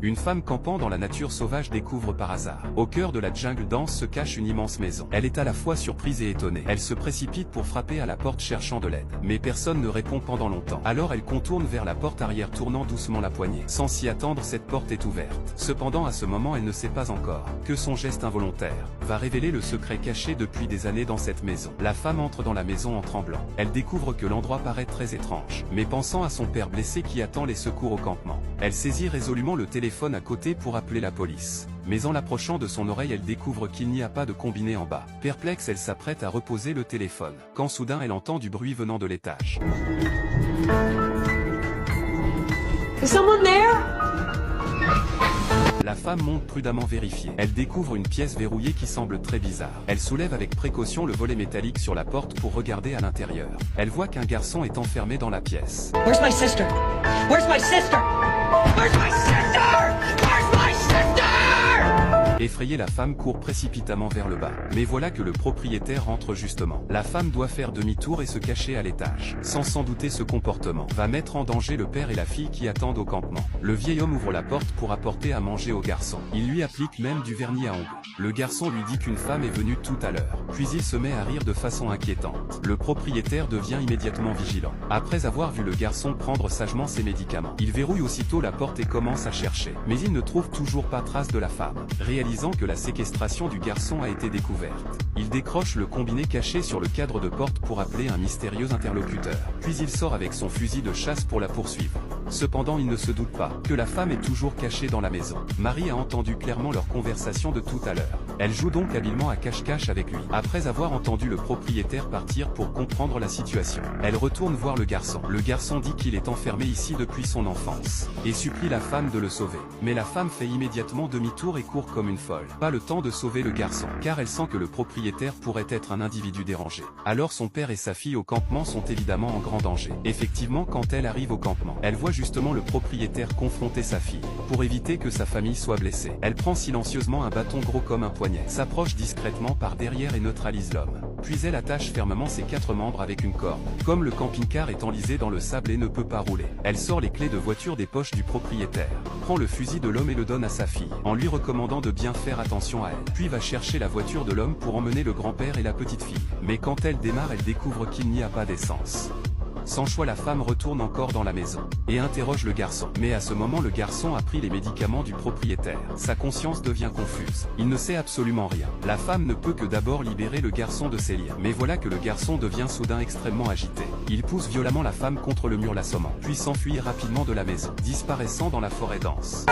Une femme campant dans la nature sauvage découvre par hasard. Au cœur de la jungle dense se cache une immense maison. Elle est à la fois surprise et étonnée. Elle se précipite pour frapper à la porte cherchant de l'aide. Mais personne ne répond pendant longtemps. Alors elle contourne vers la porte arrière tournant doucement la poignée. Sans s'y attendre, cette porte est ouverte. Cependant à ce moment elle ne sait pas encore que son geste involontaire va révéler le secret caché depuis des années dans cette maison. La femme entre dans la maison en tremblant. Elle découvre que l'endroit paraît très étrange. Mais pensant à son père blessé qui attend les secours au campement, elle saisit résolument le téléphone à côté pour appeler la police. Mais en l'approchant de son oreille elle découvre qu'il n'y a pas de combiné en bas. Perplexe, elle s'apprête à reposer le téléphone, quand soudain elle entend du bruit venant de l'étage. Is someone there? La femme monte prudemment vérifier. Elle découvre une pièce verrouillée qui semble très bizarre. Elle soulève avec précaution le volet métallique sur la porte pour regarder à l'intérieur. Elle voit qu'un garçon est enfermé dans la pièce. Where's my sister? Where's my sister? Where's my sister? Where's my sister? Effrayée, la femme court précipitamment vers le bas. Mais voilà que le propriétaire entre justement. La femme doit faire demi-tour et se cacher à l'étage. Sans s'en douter, ce comportement va mettre en danger le père et la fille qui attendent au campement. Le vieil homme ouvre la porte pour apporter à manger au garçon. Il lui applique même du vernis à ongles. Le garçon lui dit qu'une femme est venue tout à l'heure. Puis il se met à rire de façon inquiétante. Le propriétaire devient immédiatement vigilant. Après avoir vu le garçon prendre sagement ses médicaments, il verrouille aussitôt la porte et commence à chercher. Mais il ne trouve toujours pas trace de la femme. Réalisant que la séquestration du garçon a été découverte, il décroche le combiné caché sur le cadre de porte pour appeler un mystérieux interlocuteur. Puis il sort avec son fusil de chasse pour la poursuivre. Cependant il ne se doute pas que la femme est toujours cachée dans la maison. Marie a entendu clairement leur conversation de tout à l'heure. Elle joue donc habilement à cache-cache avec lui. Après avoir entendu le propriétaire partir pour comprendre la situation, elle retourne voir le garçon. Le garçon dit qu'il est enfermé ici depuis son enfance et supplie la femme de le sauver. Mais la femme fait immédiatement demi-tour et court comme une folle. Pas le temps de sauver le garçon, car elle sent que le propriétaire pourrait être un individu dérangé. Alors son père et sa fille au campement sont évidemment en grand danger. Effectivement, quand elle arrive au campement, elle voit justement le propriétaire confronter sa fille. Pour éviter que sa famille soit blessée, elle prend silencieusement un bâton gros comme un poignet, s'approche discrètement par derrière et neutralise l'homme. Puis elle attache fermement ses 4 membres avec une corde. Comme le camping-car est enlisé dans le sable et ne peut pas rouler, elle sort les clés de voiture des poches du propriétaire, prend le fusil de l'homme et le donne à sa fille, en lui recommandant de bien faire attention à elle. Puis va chercher la voiture de l'homme pour emmener le grand-père et la petite fille. Mais quand elle démarre, elle découvre qu'il n'y a pas d'essence. Sans choix, la femme retourne encore dans la maison et interroge le garçon. Mais à ce moment, le garçon a pris les médicaments du propriétaire. Sa conscience devient confuse. Il ne sait absolument rien. La femme ne peut que d'abord libérer le garçon de ses liens. Mais voilà que le garçon devient soudain extrêmement agité. Il pousse violemment la femme contre le mur, l'assommant, puis s'enfuit rapidement de la maison, disparaissant dans la forêt dense.